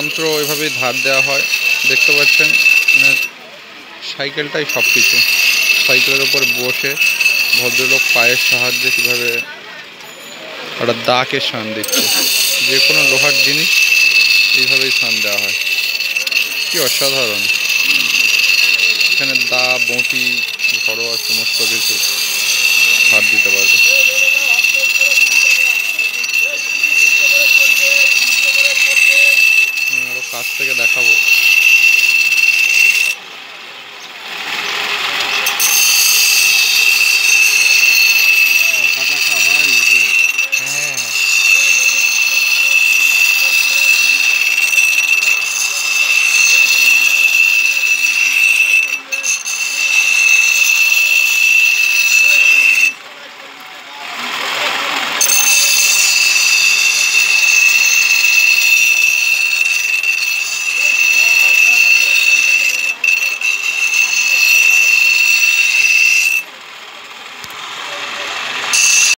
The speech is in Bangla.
যন্ত্র এভাবেই ধার দেওয়া হয়। দেখতে পাচ্ছেন সাইকেলটাই সব কিছু। সাইকেলের উপর বসে ভদ্রলোক পায়ের সাহায্যে কীভাবে একটা দাকে শান দিচ্ছে। যে কোনো লোহার জিনিস এইভাবেই শান দেওয়া হয়। কি অসাধারণ! এখানে দা, বঁটি, ঘরোয়া সমস্ত কিছু ধার দিতে পারবে। আরও কাছ থেকে দেখাবো।